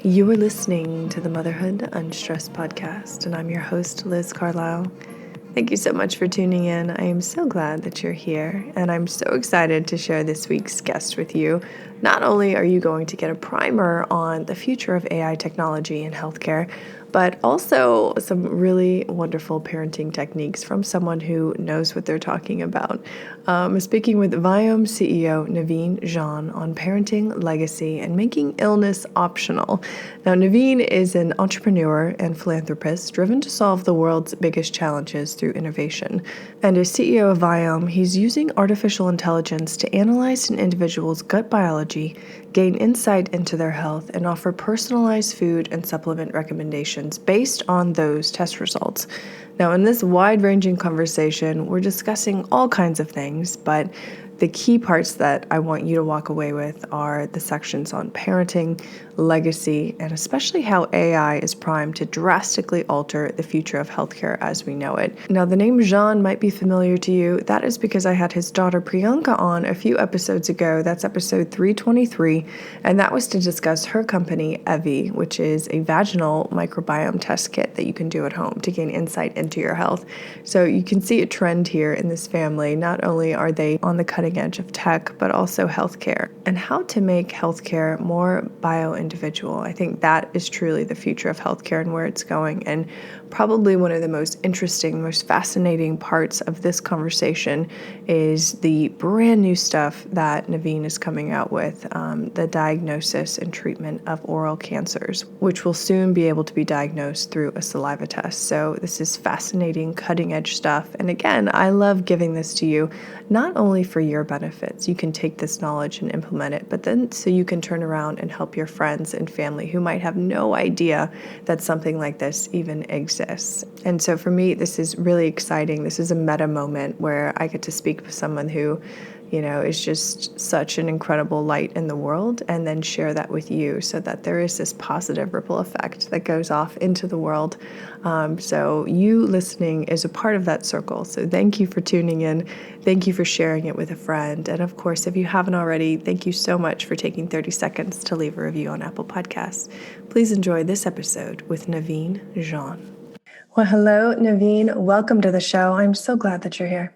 You are listening to the Motherhood Unstressed podcast, and I'm your host, Liz Carlisle. Thank you so much for tuning in. I am so glad that you're here, and I'm so excited to share this week's guest with you. Not only are you going to get a primer on the future of AI technology in healthcare, but also some really wonderful parenting techniques from someone who knows what they're talking about. Speaking with Viome CEO Naveen Jain on parenting, legacy, and making illness optional. Now, Naveen is an entrepreneur and philanthropist driven to solve the world's biggest challenges through innovation. And as CEO of Viome, he's using artificial intelligence to analyze an individual's gut biology, gain insight into their health, and offer personalized food and supplement recommendations based on those test results. Now, in this wide-ranging conversation, we're discussing all kinds of things, but the key parts that I want you to walk away with are the sections on parenting, legacy, and especially how AI is primed to drastically alter the future of healthcare as we know it. Now, the name Jain might be familiar to you. That is because I had his daughter Priyanka on a few episodes ago. That's episode 323, and that was to discuss her company, Evie, which is a vaginal microbiome test kit that you can do at home to gain insight into your health. So you can see a trend here in this family. Not only are they on the cutting edge of tech, but also healthcare and how to make healthcare more bio-individual. I think that is truly the future of healthcare and where it's going. And probably one of the most interesting, most fascinating parts of this conversation is the brand new stuff that Naveen is coming out with, the diagnosis and treatment of oral cancers, which will soon be able to be diagnosed through a saliva test. So this is fascinating, cutting edge stuff. And again, I love giving this to you, not only for your benefits, you can take this knowledge and implement it, but then so you can turn around and help your friends and family who might have no idea that something like this even exists. And so for me, this is really exciting. This is a meta moment where I get to speak with someone who, you know, is just such an incredible light in the world, and then share that with you so that there is this positive ripple effect that goes off into the world. So you listening is a part of that circle. So thank you for tuning in. Thank you for sharing it with a friend. And of course, if you haven't already, thank you so much for taking 30 seconds to leave a review on Apple Podcasts. Please enjoy this episode with Naveen Jain. Well, hello, Naveen. Welcome to the show. I'm so glad that you're here.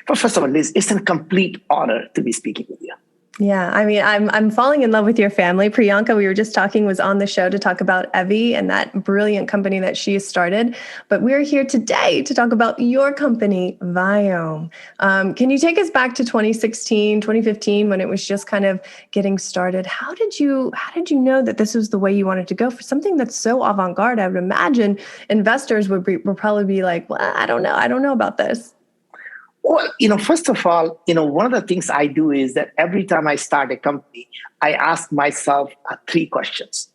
But first of all, Liz, it's a complete honor to be speaking with you. Yeah, I mean, I'm falling in love with your family. Priyanka, we were just talking, was on the show to talk about Evie and that brilliant company that she started. But we're here today to talk about your company, Viome. Can you take us back to 2016, 2015, when it was just kind of getting started? How did you know that this was the way you wanted to go for something that's so avant-garde? I would imagine investors would probably be like, well, I don't know about this. Well, first of all, one of the things I do is that every time I start a company, I ask myself three questions.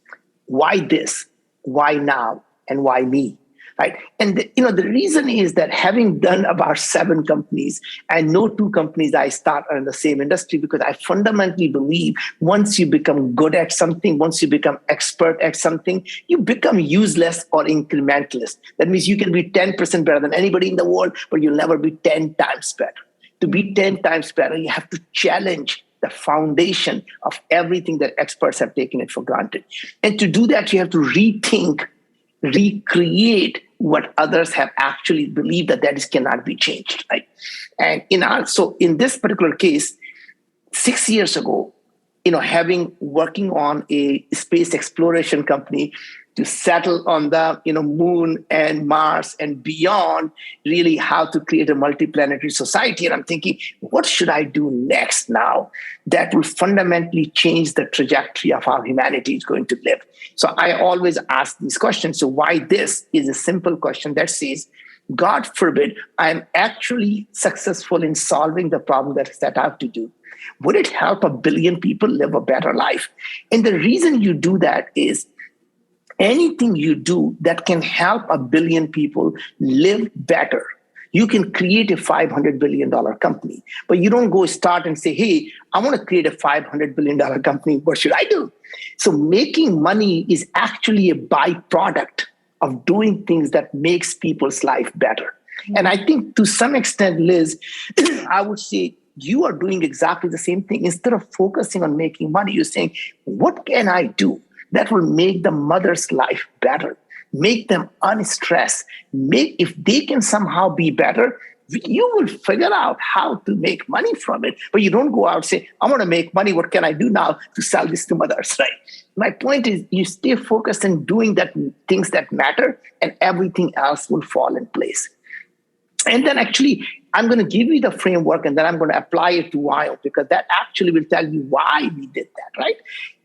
Why this? Why now? And why me? Right? And the reason is that having done about 7 companies, and no 2 companies I start are in the same industry, because I fundamentally believe once you become good at something, once you become expert at something, you become useless or incrementalist. That means you can be 10% better than anybody in the world, but you'll never be 10 times better. To be 10 times better, you have to challenge the foundation of everything that experts have taken it for granted. And to do that, you have to rethink, recreate what others have actually believed that cannot be changed, right? And in this particular case, 6 years ago, working on a space exploration company to settle on the moon and Mars and beyond, really how to create a multiplanetary society. And I'm thinking, what should I do next now that will fundamentally change the trajectory of how humanity is going to live? So I always ask these questions. So why this is a simple question that says, God forbid, I'm actually successful in solving the problem that I set out to do. Would it help 1 billion people live a better life? And the reason you do that is anything you do that can help 1 billion people live better. You can create a $500 billion company, but you don't go start and say, hey, I want to create a $500 billion company. What should I do? So making money is actually a byproduct of doing things that makes people's life better. And I think to some extent, Liz, I would say you are doing exactly the same thing. Instead of focusing on making money, you're saying, what can I do that will make the mother's life better, make them unstressed, if they can somehow be better, you will figure out how to make money from it. But you don't go out and say, I want to make money. What can I do now to sell this to mothers, right? My point is you stay focused on doing that things that matter, and everything else will fall in place. And then actually, I'm going to give you the framework, and then I'm going to apply it to Viome, because that actually will tell you why we did that, right?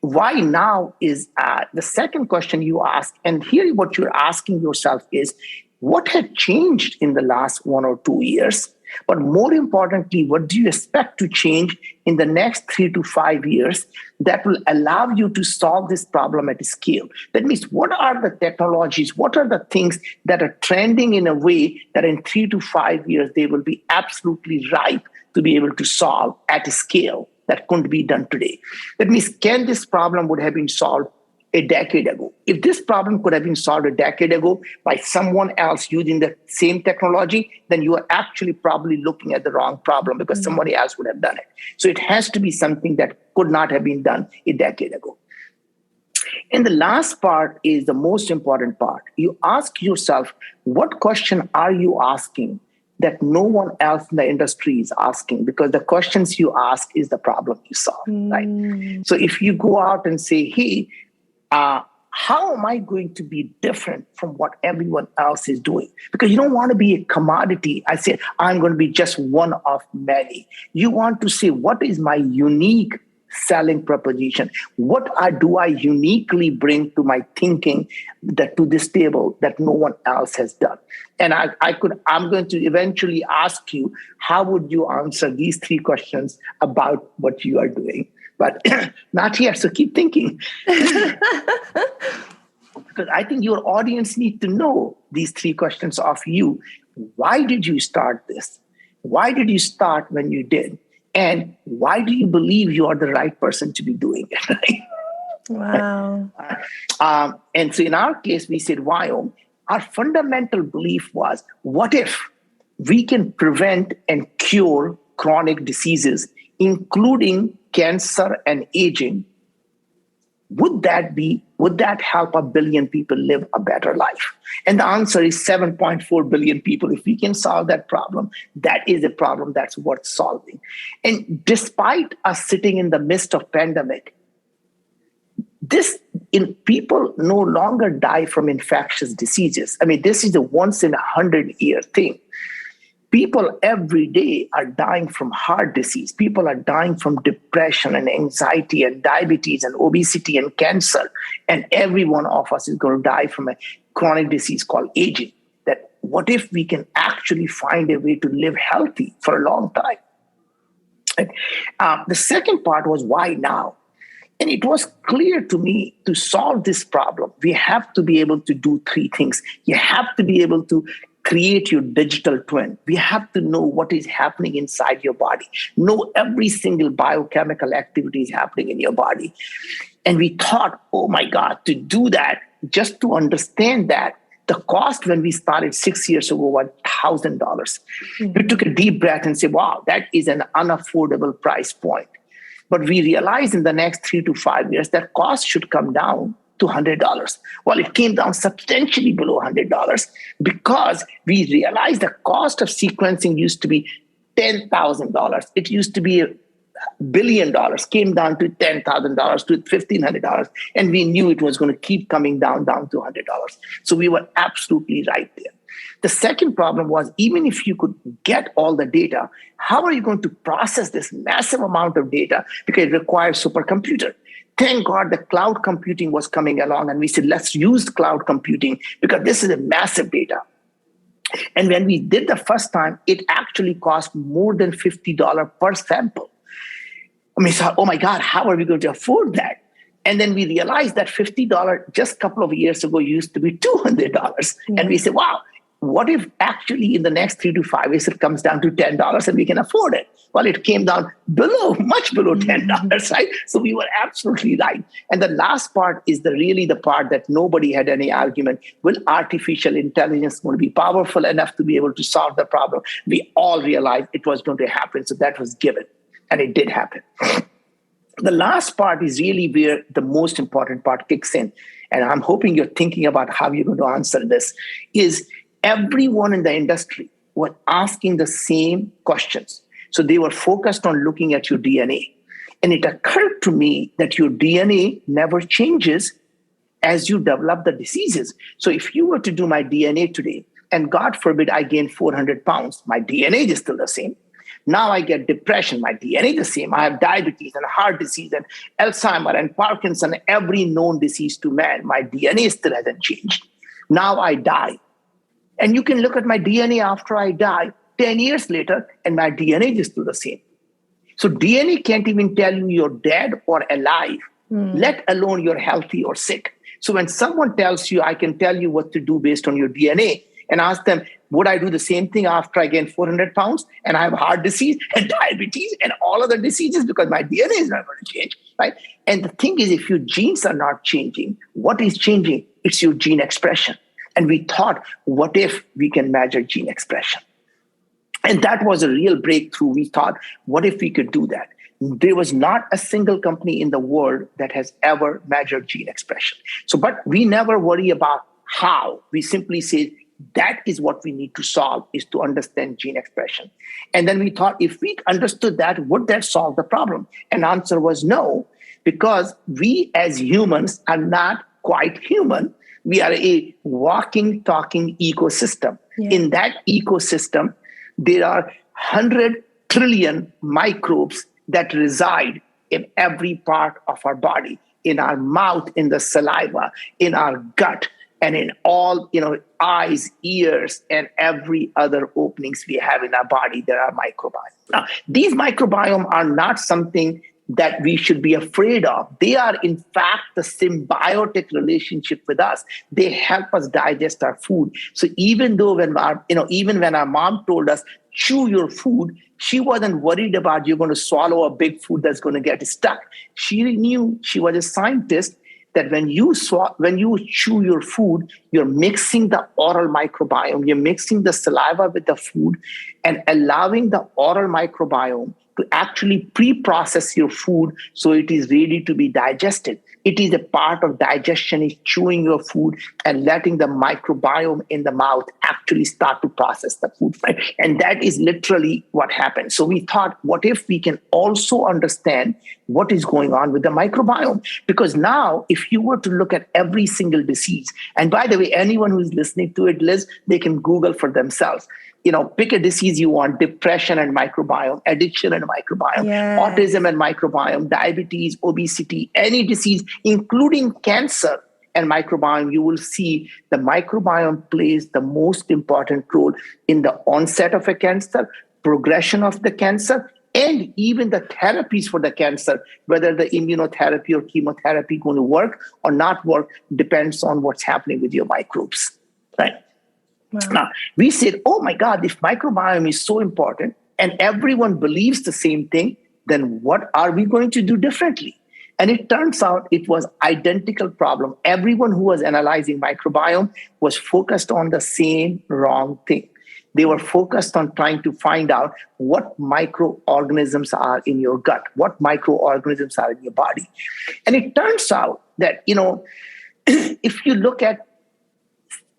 Why now is the second question you ask. And here what you're asking yourself is, what had changed in the last 1 or 2 years? But more importantly, what do you expect to change in the next 3 to 5 years that will allow you to solve this problem at scale? That means, what are the technologies, what are the things that are trending in a way that in 3 to 5 years, they will be absolutely ripe to be able to solve at a scale that couldn't be done today? That means, can this problem would have been solved a decade ago? If this problem could have been solved a decade ago by someone else using the same technology, then you are actually probably looking at the wrong problem, because somebody else would have done it. So it has to be something that could not have been done a decade ago. And the last part is the most important part. You ask yourself, what question are you asking that no one else in the industry is asking? Because the questions you ask is the problem you solve, right? So if you go out and say, hey, how am I going to be different from what everyone else is doing? Because you don't want to be a commodity. I say, I'm going to be just one of many. You want to say, what is my unique selling proposition? What do I uniquely bring to my thinking, to this table that no one else has done? And I'm going to eventually ask you, how would you answer these 3 questions about what you are doing? But not yet, so keep thinking. Because I think your audience need to know these 3 questions of you. Why did you start this? Why did you start when you did? And why do you believe you are the right person to be doing it? Right? Wow. And so in our case, we said, Viome, our fundamental belief was, what if we can prevent and cure chronic diseases, including cancer and aging? Would that help 1 billion people live a better life? And the answer is 7.4 billion people. If we can solve that problem, that is a problem that's worth solving. And despite us sitting in the midst of pandemic, people no longer die from infectious diseases. I mean, this is a once in 100-year thing. People every day are dying from heart disease. People are dying from depression and anxiety and diabetes and obesity and cancer. And every one of us is going to die from a chronic disease called aging. That what if we can actually find a way to live healthy for a long time? And, the second part was, why now? And it was clear to me, to solve this problem, we have to be able to do 3 things. You have to be able to create your digital twin. We have to know what is happening inside your body, know every single biochemical activity is happening in your body. And we thought, oh my God, to do that, just to understand that, the cost when we started 6 years ago was $1,000. We took a deep breath and said, wow, that is an unaffordable price point. But we realized in the next 3 to 5 years that cost should come down to $100. Well, it came down substantially below $100 because we realized the cost of sequencing used to be $10,000. It used to be $1 billion, came down to $10,000 to $1,500. And we knew it was going to keep coming down to $100. So we were absolutely right there. The second problem was, even if you could get all the data, how are you going to process this massive amount of data? Because it requires supercomputer. Thank God the cloud computing was coming along, and we said, let's use cloud computing because this is a massive data. And when we did the first time, it actually cost more than $50 per sample. I mean, so, oh my God, how are we going to afford that? And then we realized that $50 just a couple of years ago used to be $200. And we said, wow, what if actually in the next 3 to 5 years it comes down to $10 and we can afford it? Well, it came down much below $10, right? So we were absolutely right. And the last part is really the part that nobody had any argument. Will artificial intelligence going to be powerful enough to be able to solve the problem? We all realized it was going to happen. So that was given. And it did happen. The last part is really where the most important part kicks in. And I'm hoping you're thinking about how you're going to answer this. Is everyone in the industry was asking the same questions. So they were focused on looking at your DNA. And it occurred to me that your DNA never changes as you develop the diseases. So if you were to do my DNA today, and God forbid I gain 400 pounds, my DNA is still the same. Now I get depression, my DNA is the same. I have diabetes and heart disease and Alzheimer and Parkinson, every known disease to man. My DNA still hasn't changed. Now I die. And you can look at my DNA after I die 10 years later, and my DNA is still the same. So DNA can't even tell you you're dead or alive, let alone you're healthy or sick. So when someone tells you, I can tell you what to do based on your DNA, and ask them, would I do the same thing after I gain 400 pounds and I have heart disease and diabetes and all other diseases because my DNA is not going to change, right? And the thing is, if your genes are not changing, what is changing? It's your gene expression. And we thought, what if we can measure gene expression? And that was a real breakthrough. We thought, what if we could do that? There was not a single company in the world that has ever measured gene expression. So, but we never worry about how. We simply say, that is what we need to solve, is to understand gene expression. And then we thought, if we understood that, would that solve the problem? And the answer was no, because we as humans are not quite human. We are a walking, talking ecosystem. Yeah. In that ecosystem, there are 100 trillion microbes that reside in every part of our body, in our mouth, in the saliva, in our gut, and in all, eyes, ears, and every other openings we have in our body, there are microbiomes. Now, these microbiomes are not something that we should be afraid of. They are, in fact, the symbiotic relationship with us. They help us digest our food. So even though even when our mom told us, chew your food, she wasn't worried about you're going to swallow a big food that's going to get stuck. She knew, she was a scientist, that when you chew your food, you're mixing the oral microbiome, you're mixing the saliva with the food and allowing the oral microbiome to actually pre-process your food so it is ready to be digested. It is a part of digestion, is chewing your food and letting the microbiome in the mouth actually start to process the food, right? And that is literally what happens. So we thought, what if we can also understand what is going on with the microbiome? Because now, if you were to look at every single disease, and by the way, anyone who's listening to it, Liz, they can Google for themselves. Pick a disease you want: depression and microbiome, addiction and microbiome, autism and microbiome, diabetes, obesity, any disease, including cancer and microbiome. You will see the microbiome plays the most important role in the onset of a cancer, progression of the cancer, and even the therapies for the cancer. Whether the immunotherapy or chemotherapy going to work or not work depends on what's happening with your microbes, right? Wow. Now, we said, oh my God, if microbiome is so important and everyone believes the same thing, then what are we going to do differently? And it turns out it was identical problem. Everyone who was analyzing microbiome was focused on the same wrong thing. They were focused on trying to find out what microorganisms are in your gut, what microorganisms are in your body. And it turns out that, if you look at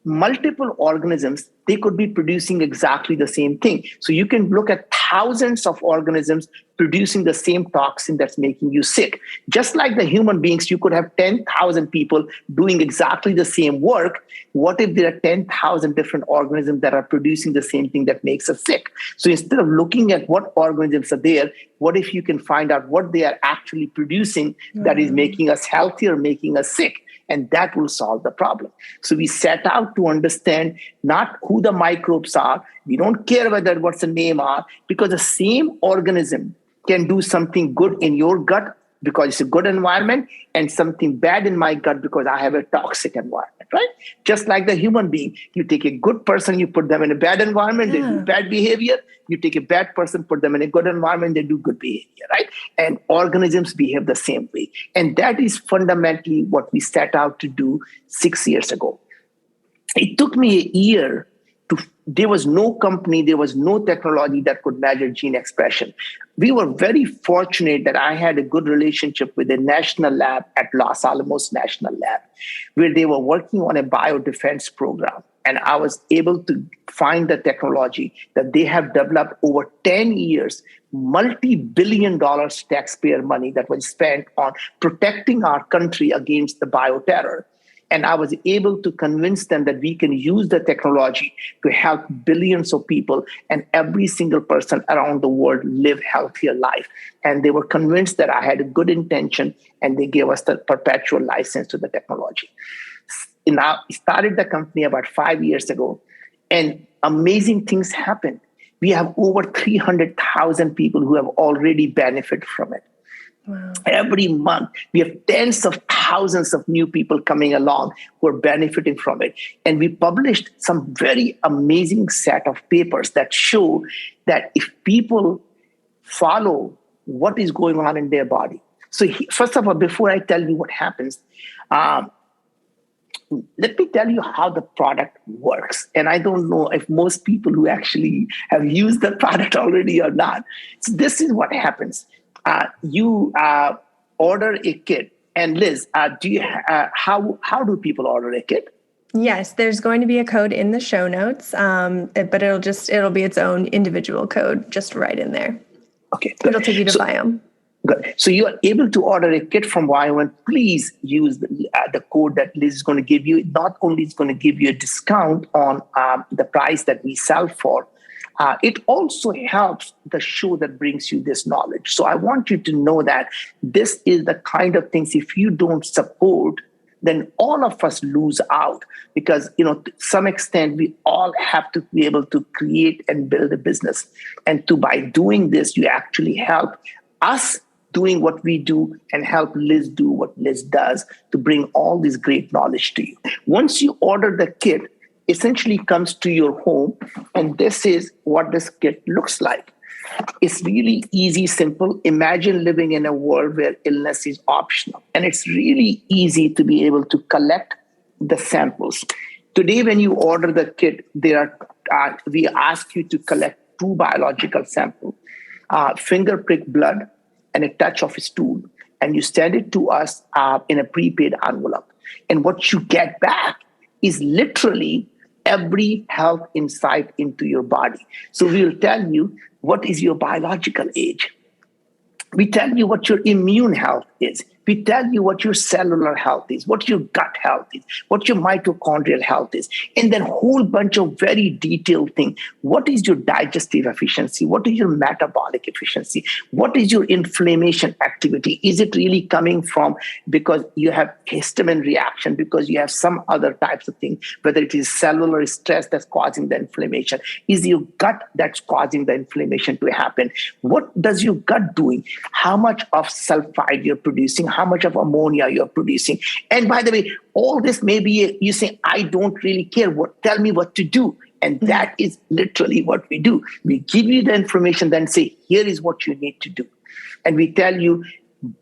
multiple organisms, they could be producing exactly the same thing. So you can look at thousands of organisms producing the same toxin that's making you sick. Just like the human beings, you could have 10,000 people doing exactly the same work. What if there are 10,000 different organisms that are producing the same thing that makes us sick? So instead of looking at what organisms are there, what if you can find out what they are actually producing that is making us healthy or making us sick? And that will solve the problem. So we set out to understand not who the microbes are. We don't care whether what's the name are, because the same organism can do something good in your gut because it's a good environment, and something bad in my gut because I have a toxic environment, right? Just like the human being. You take a good person, you put them in a bad environment, they do bad behavior. You take a bad person, put them in a good environment, they do good behavior, right? And organisms behave the same way. And that is fundamentally what we set out to do 6 years ago. It took me a year There was no company, there was no technology that could measure gene expression. We were very fortunate that I had a good relationship with the national lab at Los Alamos National Lab, where they were working on a biodefense program. And I was able to find the technology that they have developed over 10 years, multi-billion dollars taxpayer money that was spent on protecting our country against the bioterror. And I was able to convince them that we can use the technology to help billions of people and every single person around the world live healthier life. And they were convinced that I had a good intention, and they gave us the perpetual license to the technology. And I started the company about 5 years ago, and amazing things happened. We have over 300,000 people who have already benefited from it. Wow. Every month, we have tens of thousands of new people coming along who are benefiting from it. And we published some very amazing set of papers that show that if people follow what is going on in their body. So first of all, before I tell you what happens, let me tell you how the product works. And I don't know if most people who actually have used the product already or not. So this is what happens. You order a kit. And Liz, how do people order a kit? Yes, there's going to be a code in the show notes, but it'll be its own individual code just right in there. Okay, good. It'll take you to Viome. Good. So you are able to order a kit from Viome. Please use the code that Liz is going to give you. Not only is going to give you a discount on the price that we sell for, it also helps the show that brings you this knowledge. So I want you to know that this is the kind of things, if you don't support, then all of us lose out, because, to some extent, we all have to be able to create and build a business. And by doing this, you actually help us doing what we do and help Liz do what Liz does to bring all this great knowledge to you. Once you order the kit, essentially comes to your home, and this is what this kit looks like. It's really easy, simple. Imagine living in a world where illness is optional, and it's really easy to be able to collect the samples. Today, when you order the kit, we ask you to collect 2 biological samples, finger prick blood and a touch of a stool, and you send it to us in a prepaid envelope. And what you get back is literally every health insight into your body. So we'll tell you what is your biological age. We tell you what your immune health is. We tell you what your cellular health is, what your gut health is, what your mitochondrial health is, and then a whole bunch of very detailed things. What is your digestive efficiency? What is your metabolic efficiency? What is your inflammation activity? Is it really coming from because you have histamine reaction, because you have some other types of things, whether it is cellular stress that's causing the inflammation? Is your gut that's causing the inflammation to happen? What does your gut doing? How much of sulfide you're producing? How much of ammonia you're producing? And by the way, all this may be you say, I don't really care. Tell me what to do. And that is literally what we do. We give you the information, then say, here is what you need to do. And we tell you,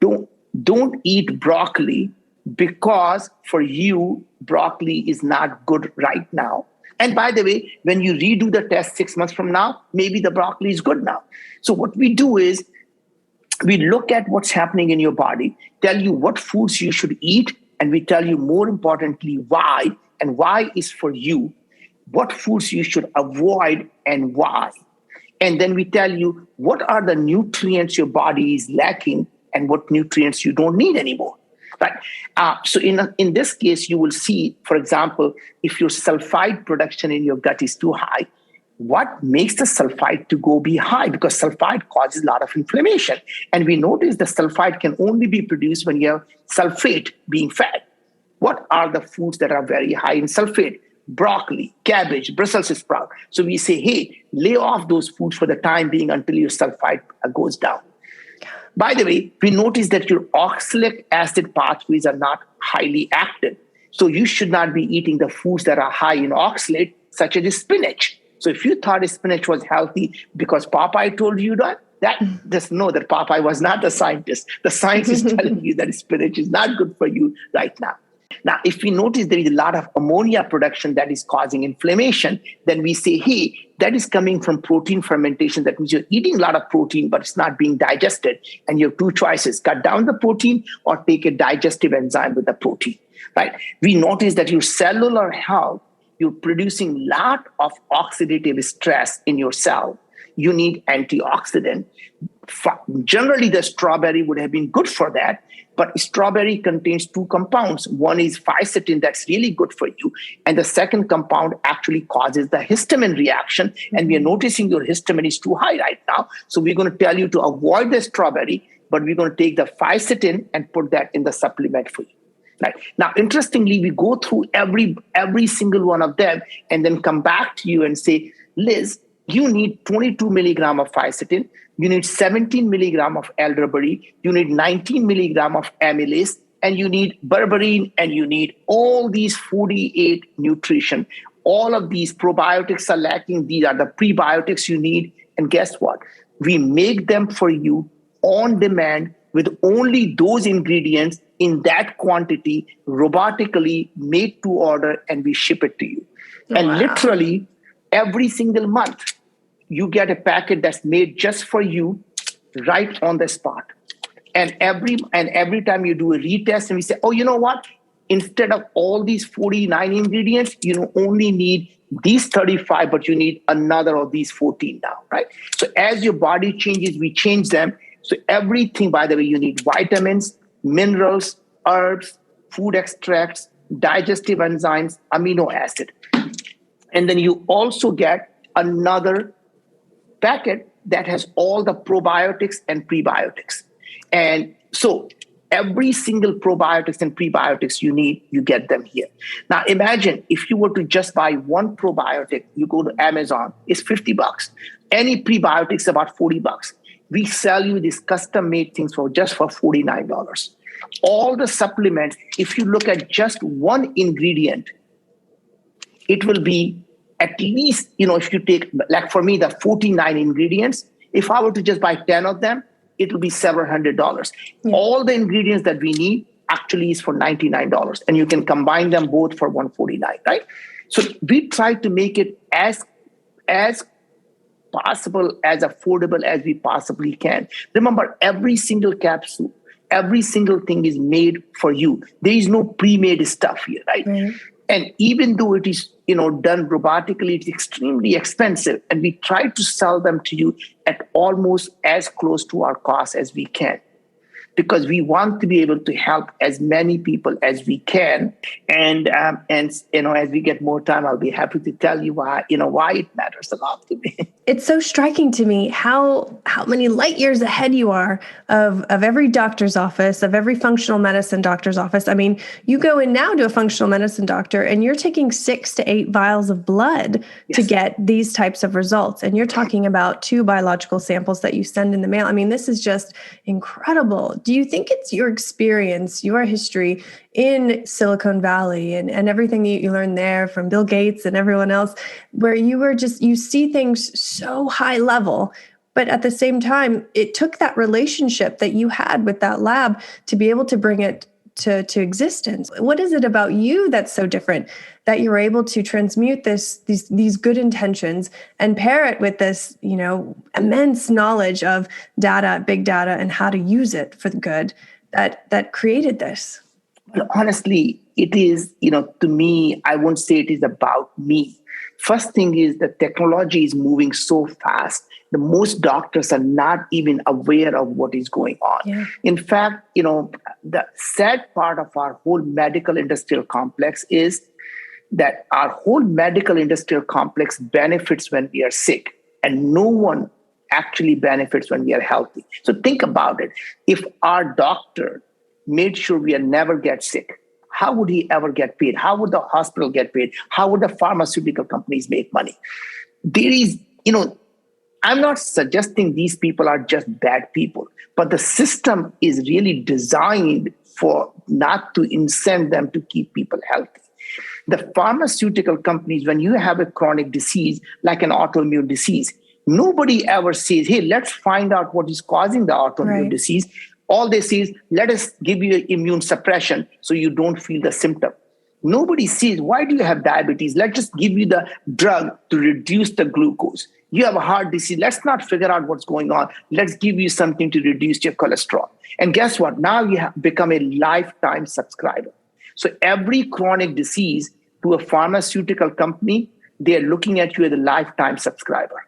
don't eat broccoli because for you, broccoli is not good right now. And by the way, when you redo the test 6 months from now, maybe the broccoli is good now. So what we do is, we look at what's happening in your body, tell you what foods you should eat, and we tell you, more importantly, why, and why is for you, what foods you should avoid and why. And then we tell you what are the nutrients your body is lacking and what nutrients you don't need anymore. Right? So in this case, you will see, for example, if your sulfide production in your gut is too high, what makes the sulfide to go be high? Because sulfide causes a lot of inflammation. And we notice the sulfide can only be produced when you have sulfate being fed. What are the foods that are very high in sulfate? Broccoli, cabbage, Brussels sprout. So we say, hey, lay off those foods for the time being until your sulfide goes down. By the way, we notice that your oxalic acid pathways are not highly active. So you should not be eating the foods that are high in oxalate, such as spinach. So if you thought spinach was healthy because Popeye told you that, just know that Popeye was not the scientist. The science is telling you that spinach is not good for you right now. Now, if we notice there is a lot of ammonia production that is causing inflammation, then we say, hey, that is coming from protein fermentation. That means you're eating a lot of protein, but it's not being digested. And you have two choices: cut down the protein or take a digestive enzyme with the protein, right? We notice that your cellular health, you're producing a lot of oxidative stress in your cell. You need antioxidant. Generally, the strawberry would have been good for that, but strawberry contains two compounds. One is fisetin, that's really good for you. And the second compound actually causes the histamine reaction. And we are noticing your histamine is too high right now. So we're going to tell you to avoid the strawberry, but we're going to take the fisetin and put that in the supplement for you. Right. Now, interestingly, we go through every single one of them and then come back to you and say, Liz, you need 22 milligram of fisetin, you need 17 milligram of elderberry, you need 19 milligram of amylase, and you need berberine, and you need all these 48 nutrition. All of these probiotics are lacking. These are the prebiotics you need. And guess what? We make them for you on demand with only those ingredients in that quantity, robotically made to order, and we ship it to you. Wow. And literally every single month, you get a packet that's made just for you right on the spot. And every time you do a retest and we say, oh, you know what? Instead of all these 49 ingredients, you only need these 35, but you need another of these 14 now, right? So as your body changes, we change them. So everything, by the way, you need vitamins, minerals, herbs, food extracts, digestive enzymes, amino acid. And then you also get another packet that has all the probiotics and prebiotics. And so every single probiotics and prebiotics you need, you get them here. Now imagine if you were to just buy one probiotic, you go to Amazon, it's $50. Any prebiotics about $40. We sell you these custom made things for $49. All the supplements, if you look at just one ingredient, it will be at least, if you take, like for me, the 49 ingredients, if I were to just buy 10 of them, it will be several $100s. Yeah. All the ingredients that we need actually is for $99. And you can combine them both for $149, right? So we try to make it as possible, as affordable as we possibly can. Remember, every single capsule, every single thing is made for you. There is no pre-made stuff here, right? Mm-hmm. And even though it is, done robotically, it's extremely expensive. And we try to sell them to you at almost as close to our cost as we can, because we want to be able to help as many people as we can. And as we get more time, I'll be happy to tell you why it matters a lot to me. It's so striking to me how many light years ahead you are of every doctor's office, of every functional medicine doctor's office. I mean, you go in now to a functional medicine doctor and you're taking 6 to 8 vials of blood to get these types of results. And you're talking about 2 biological samples that you send in the mail. I mean, this is just incredible. Do you think it's your experience, your history in Silicon Valley and everything that you learned there from Bill Gates and everyone else, where you see things so high level, but at the same time, it took that relationship that you had with that lab to be able to bring it to existence? What is it about you that's so different that you're able to transmute these good intentions and pair it with this, immense knowledge of data, big data, and how to use it for the good that created this? Well, honestly, it is, to me, I won't say it is about me. First thing is that technology is moving so fast. The most doctors are not even aware of what is going on. Yeah. In fact, the sad part of our whole medical industrial complex is that our whole medical industrial complex benefits when we are sick, and no one actually benefits when we are healthy. So think about it. If our doctor made sure we never get sick, how would he ever get paid? How would the hospital get paid? How would the pharmaceutical companies make money? There is, I'm not suggesting these people are just bad people, but the system is really designed for not to incent them to keep people healthy. The pharmaceutical companies, when you have a chronic disease, like an autoimmune disease, nobody ever says, hey, let's find out what is causing the autoimmune disease. All they see is, let us give you immune suppression so you don't feel the symptom. Nobody sees, why do you have diabetes? Let's just give you the drug to reduce the glucose. You have a heart disease. Let's not figure out what's going on. Let's give you something to reduce your cholesterol. And guess what? Now you have become a lifetime subscriber. So every chronic disease to a pharmaceutical company, they're looking at you as a lifetime subscriber.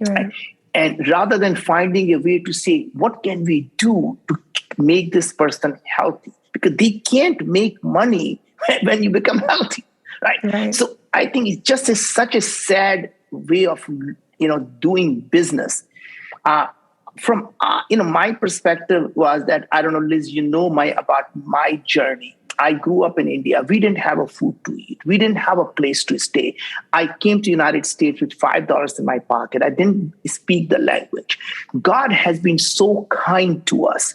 Right. And rather than finding a way to say, what can we do to make this person healthy? Because they can't make money when you become healthy, right? So I think it's just such a sad way of, doing business. From my perspective was that, I don't know, Liz, about my journey. I grew up in India. We didn't have a food to eat. We didn't have a place to stay. I came to the United States with $5 in my pocket. I didn't speak the language. God has been so kind to us.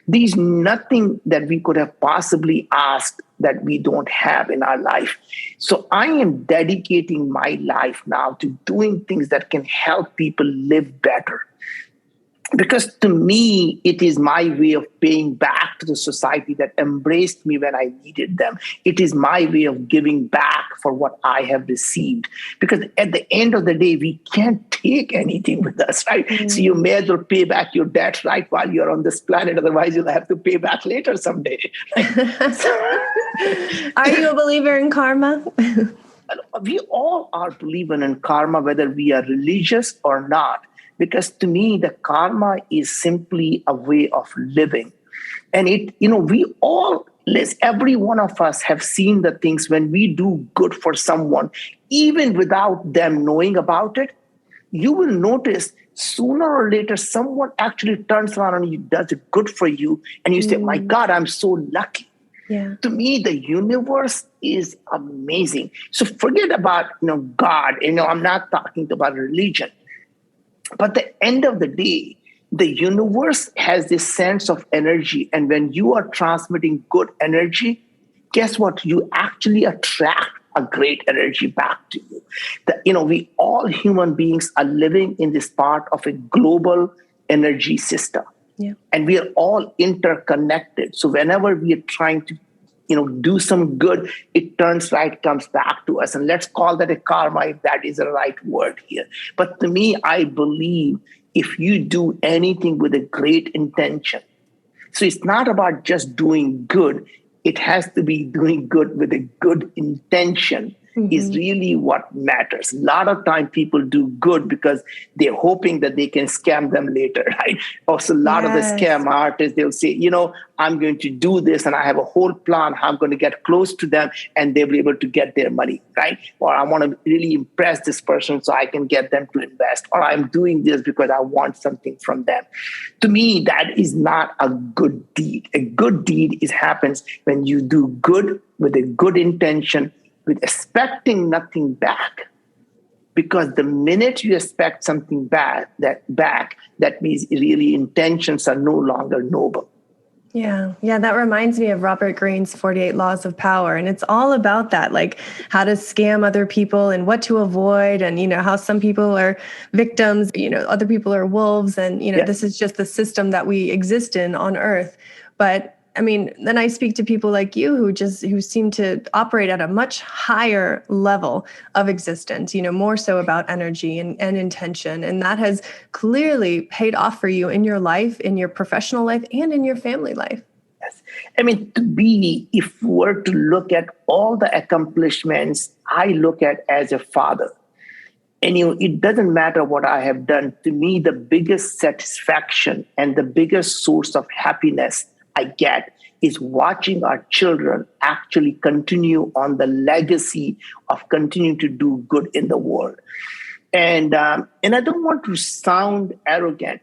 There's nothing that we could have possibly asked that we don't have in our life. So I am dedicating my life now to doing things that can help people live better. Because to me, it is my way of paying back to the society that embraced me when I needed them. It is my way of giving back for what I have received. Because at the end of the day, we can't take anything with us, right? Mm. So you may as well pay back your debt right while you're on this planet. Otherwise, you'll have to pay back later someday. Are you a believer in karma? We all are believers in karma, whether we are religious or not. Because to me, the karma is simply a way of living. And we all, every one of us have seen the things when we do good for someone, even without them knowing about it, you will notice sooner or later, someone actually turns around and does it good for you. And you say, my God, I'm so lucky. Yeah. To me, the universe is amazing. So forget about, God, I'm not talking about religion. But at the end of the day, the universe has this sense of energy. And when you are transmitting good energy, guess what? You actually attract a great energy back to you. We all human beings are living in this part of a global energy system. Yeah. And we are all interconnected. So whenever we are trying to do some good, it comes back to us. And let's call that a karma, if that is the right word here. But to me, I believe if you do anything with a great intention, so it's not about just doing good, it has to be doing good with a good intention. Is really what matters. A lot of time people do good because they're hoping that they can scam them later, right? Also, a lot of the scam artists, they'll say, I'm going to do this and I have a whole plan how I'm going to get close to them and they'll be able to get their money, right? Or I want to really impress this person so I can get them to invest. Or I'm doing this because I want something from them. To me, that is not a good deed. A good deed happens when you do good with a good intention, with expecting nothing back. Because the minute you expect something back, that means really intentions are no longer noble. Yeah, that reminds me of Robert Greene's 48 Laws of Power. And it's all about that, like how to scam other people and what to avoid. And, how some people are victims, other people are wolves. And, This is just the system that we exist in on Earth. But then I speak to people like you who seem to operate at a much higher level of existence, more so about energy and intention. And that has clearly paid off for you in your life, in your professional life, and in your family life. Yes. If we're to look at all the accomplishments I look at as a father, and it doesn't matter what I have done. To me, the biggest satisfaction and the biggest source of happiness I get is watching our children actually continue on the legacy of continuing to do good in the world. And I don't want to sound arrogant.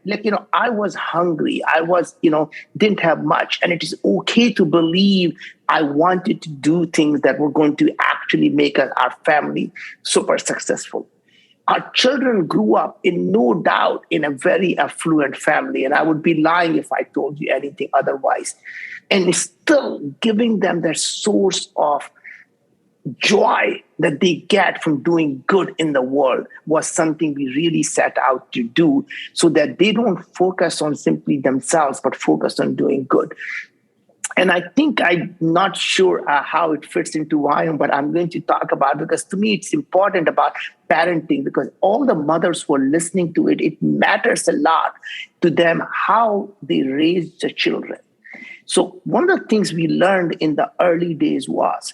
I was hungry. I was, didn't have much. And it is okay to believe I wanted to do things that were going to actually make our family super successful. Our children grew up, in no doubt, in a very affluent family. And I would be lying if I told you anything otherwise. And still giving them their source of joy that they get from doing good in the world was something we really set out to do, so that they don't focus on simply themselves, but focus on doing good. And I think I'm not sure how it fits into Viome, but I'm going to talk about it because to me it's important about parenting, because all the mothers who are listening to it, it matters a lot to them how they raise the children. So one of the things we learned in the early days was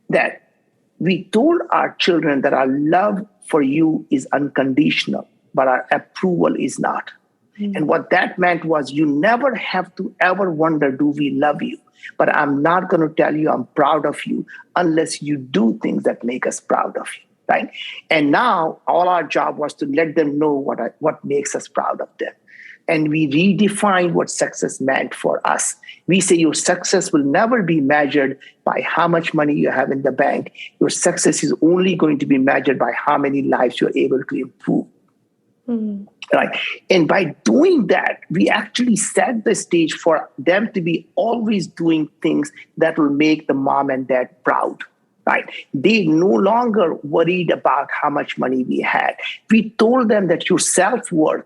that we told our children that our love for you is unconditional, but our approval is not. And what that meant was you never have to ever wonder, do we love you? But I'm not going to tell you I'm proud of you unless you do things that make us proud of you, right? And now all our job was to let them know what makes us proud of them. And we redefined what success meant for us. We say your success will never be measured by how much money you have in the bank. Your success is only going to be measured by how many lives you're able to improve. Right. And by doing that, we actually set the stage for them to be always doing things that will make the mom and dad proud. Right. They no longer worried about how much money we had. We told them that your self-worth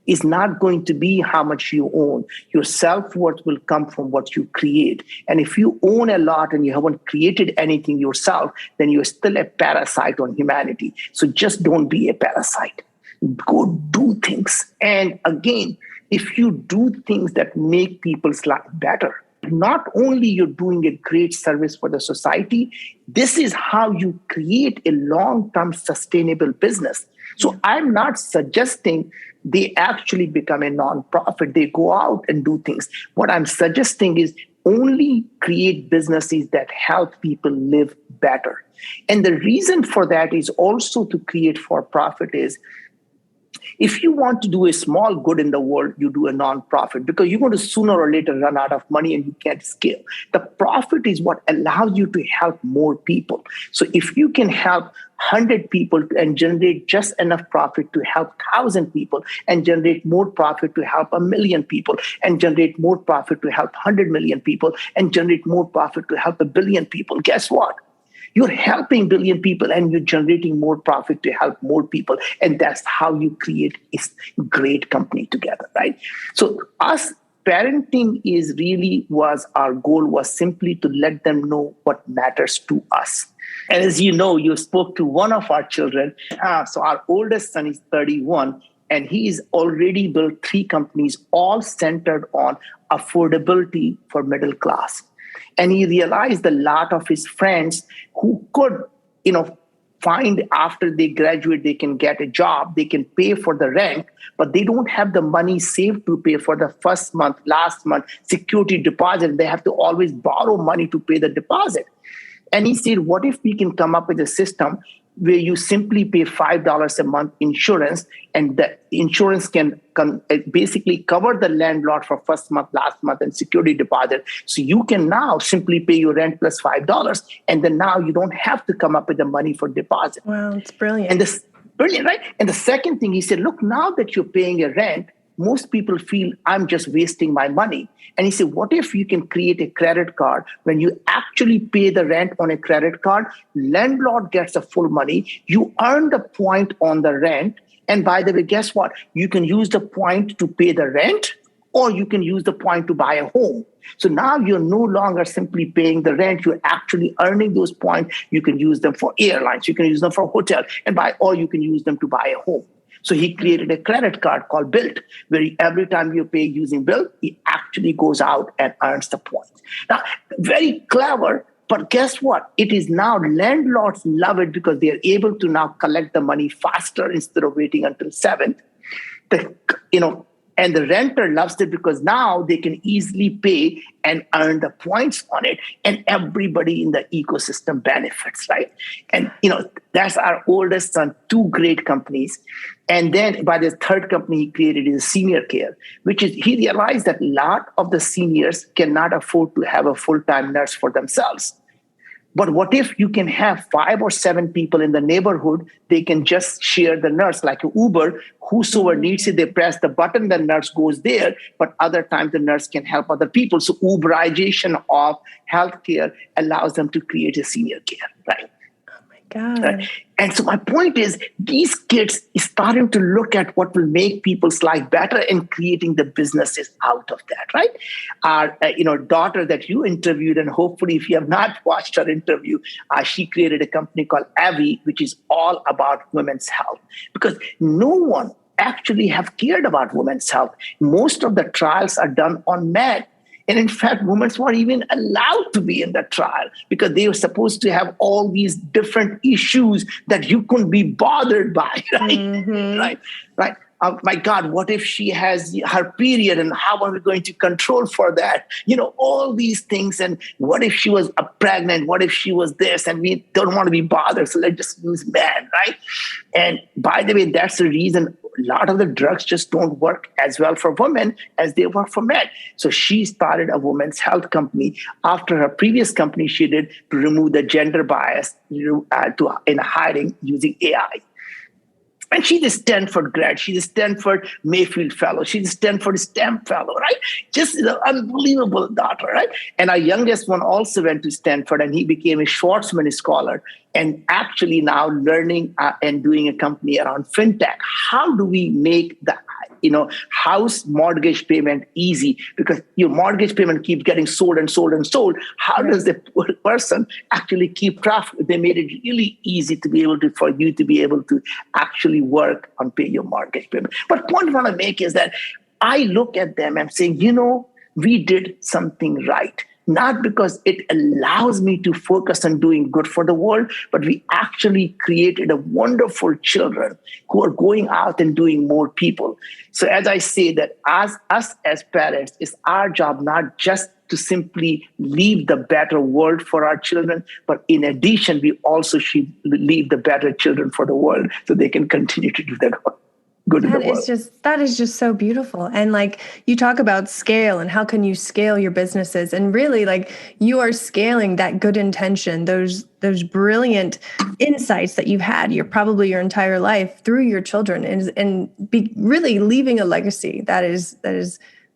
is not going to be how much you own. Your self-worth will come from what you create. And if you own a lot and you haven't created anything yourself, then you're still a parasite on humanity. So just don't be a parasite. Go do things. And again, if you do things that make people's life better, not only you're doing a great service for the society, this is how you create a long-term sustainable business. So I'm not suggesting they actually become a nonprofit. They go out and do things. What I'm suggesting is only create businesses that help people live better. And the reason for that is also to create for-profit is, if you want to do a small good in the world, you do a nonprofit because you're going to sooner or later run out of money and you can't scale. The profit is what allows you to help more people. So if you can help 100 people and generate just enough profit to help 1,000 people and generate more profit to help 1,000,000 people and generate more profit to help 100 million people and generate more profit to help 1 billion people, guess what? You're helping 1 billion people and you're generating more profit to help more people. And that's how you create a great company together, right? So us parenting was our goal was simply to let them know what matters to us. And as you know, you spoke to one of our children. So our oldest son is 31 and he's already built 3 companies, all centered on affordability for middle class. And he realized a lot of his friends who could, find after they graduate, they can get a job, they can pay for the rent, but they don't have the money saved to pay for the first month, last month, security deposit. They have to always borrow money to pay the deposit. And he said, what if we can come up with a system where you simply pay $5 a month insurance, and the insurance can basically cover the landlord for first month, last month, and security deposit. So you can now simply pay your rent plus $5, and then now you don't have to come up with the money for deposit. Wow, it's brilliant. And this brilliant, right? And the second thing, he said, look, now that you're paying a rent, most people feel I'm just wasting my money. And he said, what if you can create a credit card? When you actually pay the rent on a credit card, landlord gets the full money. You earn the point on the rent. And by the way, guess what? You can use the point to pay the rent, or you can use the point to buy a home. So now you're no longer simply paying the rent. You're actually earning those points. You can use them for airlines. You can use them for hotel, or you can use them to buy a home. So he created a credit card called Built, where every time you pay using Built, he actually goes out and earns the points. Now, very clever, but guess what? It is now landlords love it because they are able to now collect the money faster instead of waiting until 7th. And the renter loves it because now they can easily pay and earn the points on it. And everybody in the ecosystem benefits, right? And, that's our oldest son, 2 great companies. And then by the third company he created is senior care, which is, he realized that a lot of the seniors cannot afford to have a full-time nurse for themselves. But what if you can have 5 or 7 people in the neighborhood, they can just share the nurse like Uber, whosoever needs it, they press the button, the nurse goes there, but other times the nurse can help other people. So Uberization of healthcare allows them to create a senior care, right? Right? God. And so my point is, these kids is starting to look at what will make people's life better and creating the businesses out of that, right? Our daughter that you interviewed, and hopefully if you have not watched her interview, she created a company called Avi, which is all about women's health, because no one actually have cared about women's health. Most of the trials are done on men. And in fact, women weren't even allowed to be in the trial because they were supposed to have all these different issues that you couldn't be bothered by, right? Mm-hmm. Right. My God, what if she has her period and how are we going to control for that? All these things. And what if she was pregnant? What if she was this? And we don't want to be bothered. So let's just use men, right? And by the way, that's the reason a lot of the drugs just don't work as well for women as they work for men. So she started a women's health company after her previous company she did to remove the gender bias in hiring using AI. And she's a Stanford grad. She's a Stanford Mayfield fellow. She's a Stanford STEM fellow, right? Just an unbelievable daughter, right? And our youngest one also went to Stanford and he became a Schwarzman scholar and actually now learning and doing a company around fintech. How do we make the house mortgage payment easy? Because your mortgage payment keeps getting sold and sold and sold. How does the person actually keep track? They made it really easy to be able to, for you to be able to actually work on pay your mortgage payment. But point I want to make is that I look at them and saying, we did something right. Not because it allows me to focus on doing good for the world, but we actually created a wonderful children who are going out and doing more people. So as I say that as us as parents, it's our job not just to simply leave the better world for our children, but in addition, we also should leave the better children for the world so they can continue to do that good in the world. That is just so beautiful. And like you talk about scale and how can you scale your businesses, and really like you are scaling that good intention, those brilliant insights that you've had your entire life through your children, and be really leaving a legacy that is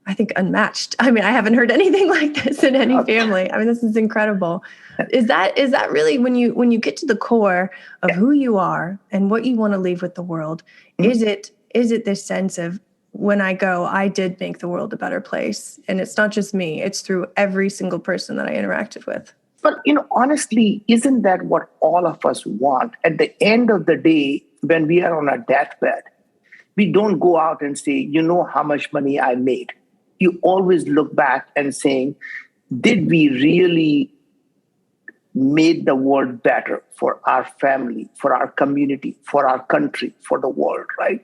I think unmatched. I mean, I haven't heard anything like this in any family. I mean, this is incredible. Is that really when you get to the core of who you are and what you want to leave with the world? Mm-hmm. Is it this sense of when I go, I did make the world a better place, and it's not just me; it's through every single person that I interacted with. But honestly, isn't that what all of us want? At the end of the day, when we are on our deathbed, we don't go out and say, how much money I made. You always look back and saying, did we really made the world better for our family, for our community, for our country, for the world, right?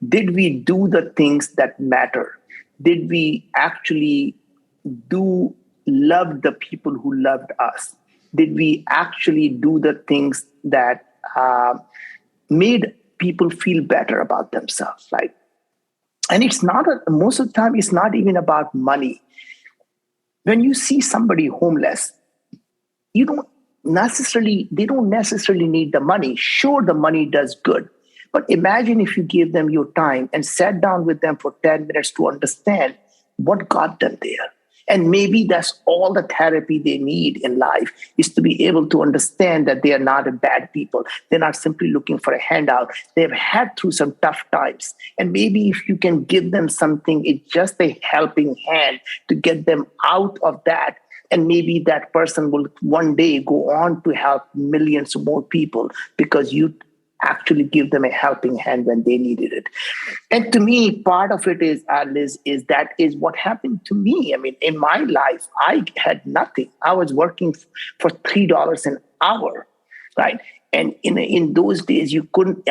Did we do the things that matter? Did we actually love the people who loved us? Did we actually do the things that made people feel better about themselves, right? And it's not, most of the time, it's not even about money. When you see somebody homeless, they don't necessarily need the money. Sure, the money does good. But imagine if you gave them your time and sat down with them for 10 minutes to understand what got them there. And maybe that's all the therapy they need in life, is to be able to understand that they are not a bad people. They're not simply looking for a handout. They've had through some tough times. And maybe if you can give them something, it's just a helping hand to get them out of that. And maybe that person will one day go on to help millions more people because you actually give them a helping hand when they needed it. And to me, part of it is, Liz, is that is what happened to me. I mean, in my life, I had nothing. I was working for $3 an hour, right? And in those days,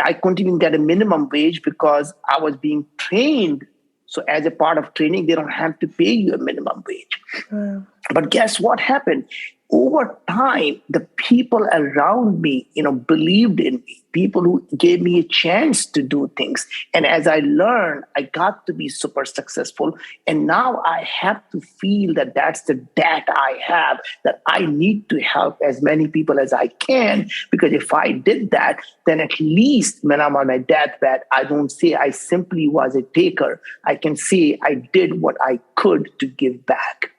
I couldn't even get a minimum wage because I was being trained. So as a part of training, they don't have to pay you a minimum wage. Wow. But guess what happened? Over time, the people around me, believed in me, people who gave me a chance to do things. And as I learned, I got to be super successful. And now I have to feel that that's the debt I have, that I need to help as many people as I can. Because if I did that, then at least when I'm on my deathbed, I don't say I simply was a taker. I can say I did what I could to give back.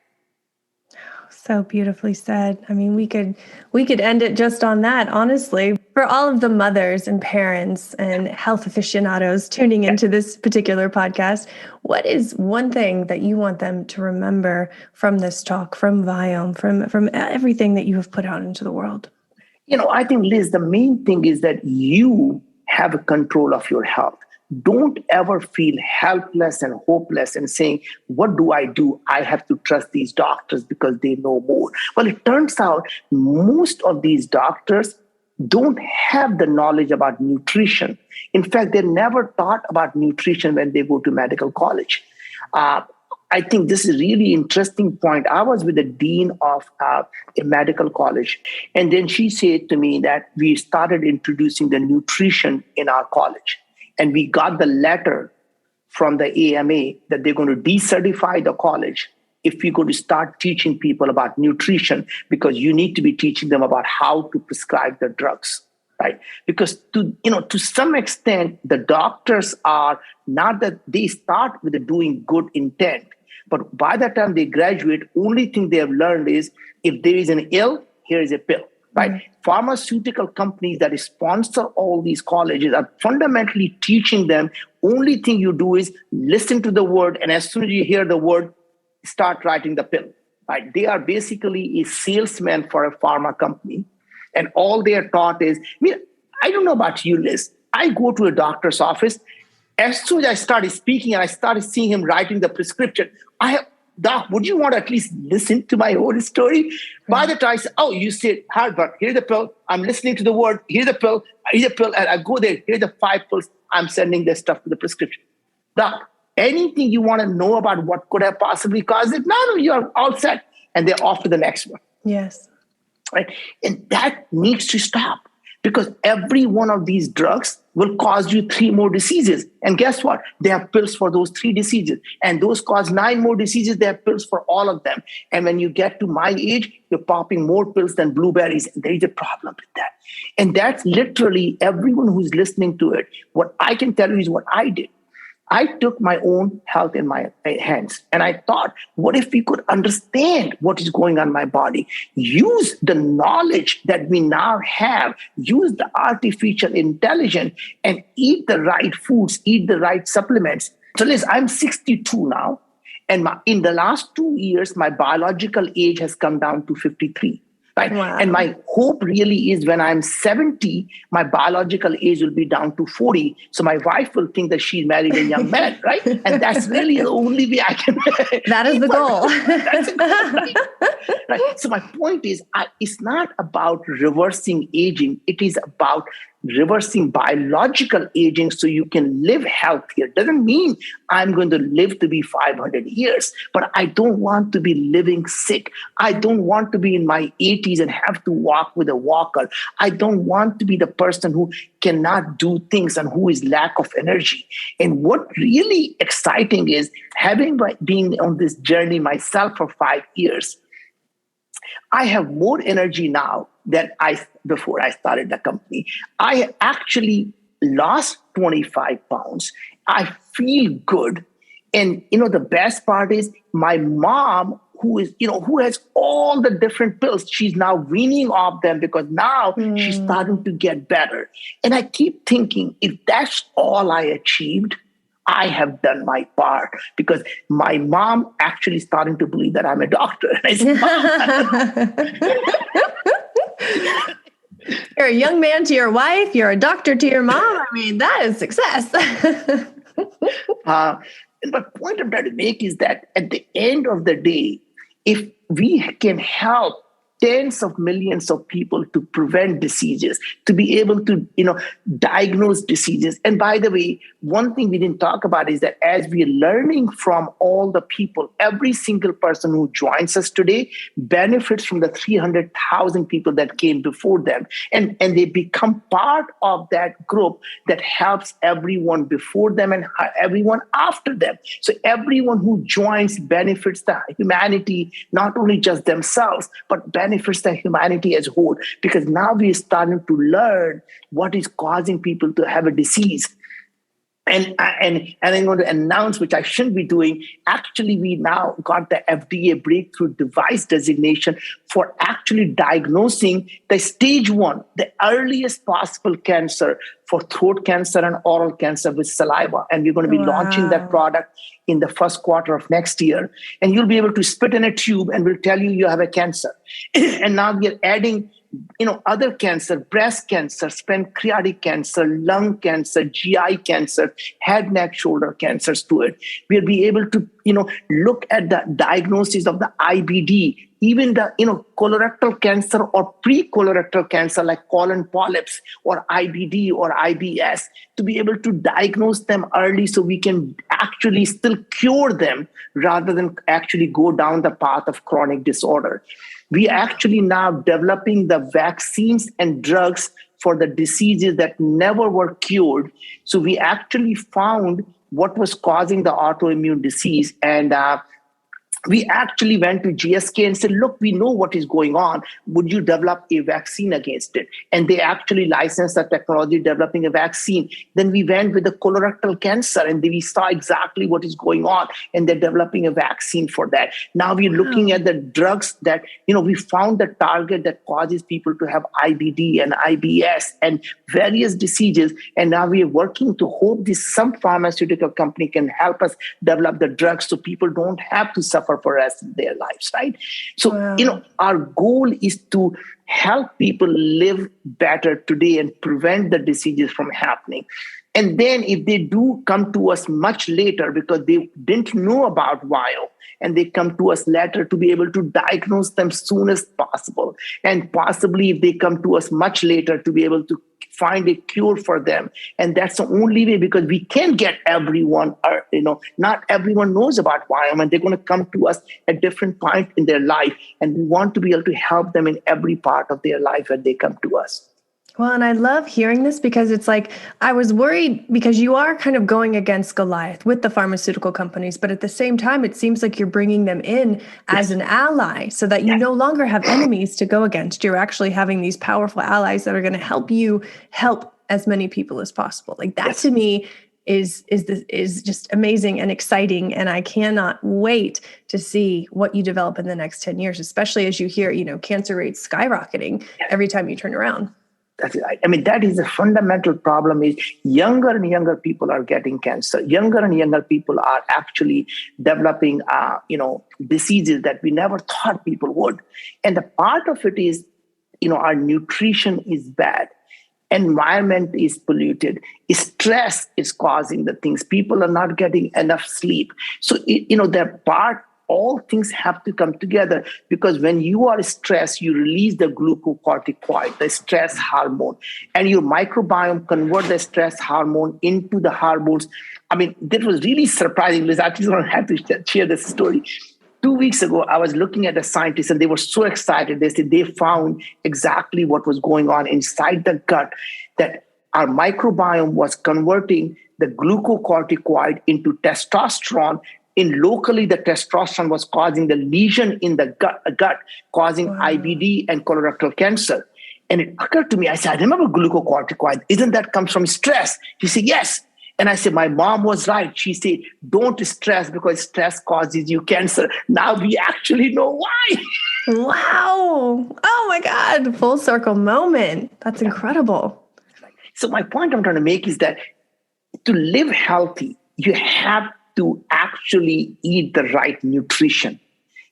So beautifully said. I mean, we could end it just on that, honestly. For all of the mothers and parents and health aficionados tuning into this particular podcast, what is one thing that you want them to remember from this talk, from Viome, from everything that you have put out into the world? I think, Liz, the main thing is that you have a control of your health. Don't ever feel helpless and hopeless and saying, what do? I have to trust these doctors because they know more. Well, it turns out most of these doctors don't have the knowledge about nutrition. In fact, they're never taught about nutrition when they go to medical college. I think this is a really interesting point. I was with the dean of a medical college, and then she said to me that we started introducing the nutrition in our college. And we got the letter from the AMA that they're going to decertify the college if we're going to start teaching people about nutrition, because you need to be teaching them about how to prescribe the drugs, right? Because to some extent, the doctors are not that they start with a doing good intent, but by the time they graduate, only thing they have learned is if there is an ill, here is a pill. Right? Mm-hmm. Pharmaceutical companies that sponsor all these colleges are fundamentally teaching them only thing you do is listen to the word, and as soon as you hear the word, start writing the pill. Right? They are basically a salesman for a pharma company, and all they are taught is, I don't know about you, Liz. I go to a doctor's office. As soon as I started speaking and I started seeing him writing the prescription, Doc, would you want to at least listen to my whole story? Mm-hmm. By the time I say, you said, Harvard, here's the pill. I'm listening to the word, here's the pill, and I go there, here's the 5 pills. I'm sending this stuff to the prescription. Doc, anything you want to know about what could have possibly caused it? No, you're all set. And they're off to the next one. Yes. Right? And that needs to stop, because every one of these drugs will cause you 3 more diseases. And guess what? They have pills for those 3 diseases. And those cause 9 more diseases. They have pills for all of them. And when you get to my age, you're popping more pills than blueberries. And there is a problem with that. And that's literally everyone who's listening to it. What I can tell you is what I did. I took my own health in my hands, and I thought, what if we could understand what is going on in my body, use the knowledge that we now have, use the artificial intelligence, and eat the right foods, eat the right supplements. So Liz, I'm 62 now, and in the last 2 years, my biological age has come down to 53. Right? Wow. And my hope really is when I'm 70, my biological age will be down to 40. So my wife will think that she married a young man, right? And that's really the only way I can. That is the goal. That's the goal, right? So my point is, it's not about reversing aging. It is about reversing biological aging so you can live healthier. Doesn't mean I'm going to live to be 500 years, but I don't want to be living sick. I don't want to be in my 80s and have to walk with a walker. I don't want to be the person who cannot do things and who is lack of energy. And what really exciting is having been on this journey myself for 5 years, I have more energy now than before I started the company. I actually lost 25 pounds. I feel good. And, the best part is my mom, who has all the different pills, she's now weaning off them because now she's starting to get better. And I keep thinking, if that's all I achieved, I have done my part, because my mom actually starting to believe that I'm a doctor. And I said, you're a young man to your wife, you're a doctor to your mom. I mean, that is success. And the point I'm trying to make is that at the end of the day, if we can help tens of millions of people to prevent diseases, to be able to, diagnose diseases. And by the way, one thing we didn't talk about is that as we're learning from all the people, every single person who joins us today benefits from the 300,000 people that came before them. And they become part of that group that helps everyone before them and everyone after them. So everyone who joins benefits the humanity, not only just themselves, but benefits the humanity as a whole, because now we are starting to learn what is causing people to have a disease. And I'm going to announce, which I shouldn't be doing. Actually, we now got the FDA breakthrough device designation for actually diagnosing the stage 1, the earliest possible cancer for throat cancer and oral cancer with saliva. And we're going to be launching that product in the first quarter of next year. And you'll be able to spit in a tube and we'll tell you have a cancer. And now we are adding other cancer, breast cancer, pancreatic cancer, lung cancer, GI cancer, head, neck, shoulder cancers to it. We'll be able to, look at the diagnosis of the IBD, even the, colorectal cancer or pre-colorectal cancer like colon polyps or IBD or IBS, to be able to diagnose them early so we can actually still cure them rather than actually go down the path of chronic disorder. We are actually now developing the vaccines and drugs for the diseases that never were cured. So we actually found what was causing the autoimmune disease. And we actually went to GSK and said, look, we know what is going on. Would you develop a vaccine against it? And they actually licensed the technology developing a vaccine. Then we went with the colorectal cancer and we saw exactly what is going on. And they're developing a vaccine for that. Now we're looking at the drugs that, we found the target that causes people to have IBD and IBS and various diseases. And now we are working to hope some pharmaceutical company can help us develop the drugs so people don't have to suffer for the rest of their lives, right? So, our goal is to help people live better today and prevent the diseases from happening. And then if they do come to us much later because they didn't know about Viome, and they come to us later, to be able to diagnose them soon as possible. And possibly if they come to us much later, to be able to find a cure for them. And that's the only way, because we can't get everyone, not everyone knows about Viome, and they're going to come to us at different points in their life. And we want to be able to help them in every part of their life when they come to us. Well, and I love hearing this because it's like, I was worried because you are kind of going against Goliath with the pharmaceutical companies, but at the same time, it seems like you're bringing them in as an ally so that you no longer have enemies to go against. You're actually having these powerful allies that are going to help you help as many people as possible. Like that to me is just amazing and exciting. And I cannot wait to see what you develop in the next 10 years, especially as you hear, cancer rates skyrocketing every time you turn around. That's right. I mean, that is a fundamental problem is younger and younger people are getting cancer. Younger and younger people are actually developing, diseases that we never thought people would. And the part of it is, our nutrition is bad. Environment is polluted. Stress is causing the things. People are not getting enough sleep. So, all things have to come together, because when you are stressed, you release the glucocorticoid, the stress hormone, and your microbiome convert the stress hormone into the hormones. I mean, that was really surprising, Liz. I just want to have to share this story. 2 weeks ago, I was looking at the scientists and they were so excited. They said they found exactly what was going on inside the gut, that our microbiome was converting the glucocorticoid into testosterone. In locally, the testosterone was causing the lesion in the gut causing IBD and colorectal cancer. And it occurred to me, I said, I remember glucocorticoid. Isn't that comes from stress? He said, yes. And I said, my mom was right. She said, don't stress because stress causes you cancer. Now we actually know why. Wow. Oh my God. Full circle moment. That's incredible. So my point I'm trying to make is that to live healthy, you have to actually eat the right nutrition.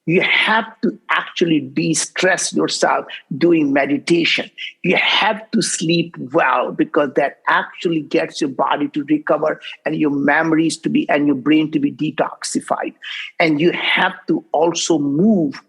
You have to actually de-stress yourself doing meditation. You have to sleep well, because that actually gets your body to recover and your memories to be, and your brain to be detoxified. And you have to also move.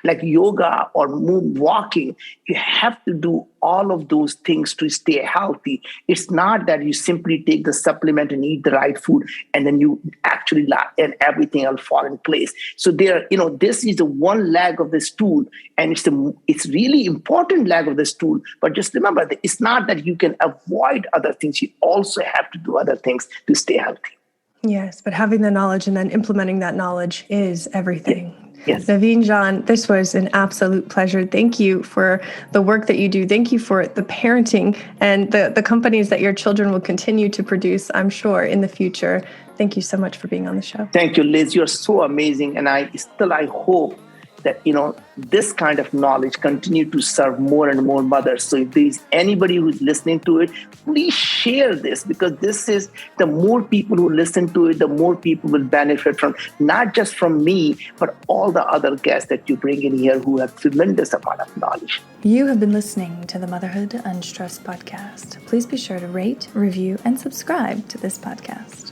Like yoga or walking, you have to do all of those things to stay healthy. It's not that you simply take the supplement and eat the right food and then you actually and everything else fall in place. So this is the one leg of the stool, and it's really important leg of the stool. But just remember that it's not that you can avoid other things. You also have to do other things to stay healthy. Yes, but having the knowledge and then implementing that knowledge is everything. Yes. Naveen Jain, this was an absolute pleasure. Thank you for the work that you do. Thank you for the parenting and the companies that your children will continue to produce, I'm sure, in the future. Thank you so much for being on the show. Thank you, Liz. You're so amazing. And I hope that, this kind of knowledge continue to serve more and more mothers. So if there's anybody who's listening to it, please share this, because this is the more people who listen to it, the more people will benefit from, not just from me, but all the other guests that you bring in here who have tremendous amount of knowledge. You have been listening to the Motherhood Unstressed podcast. Please be sure to rate, review, and subscribe to this podcast.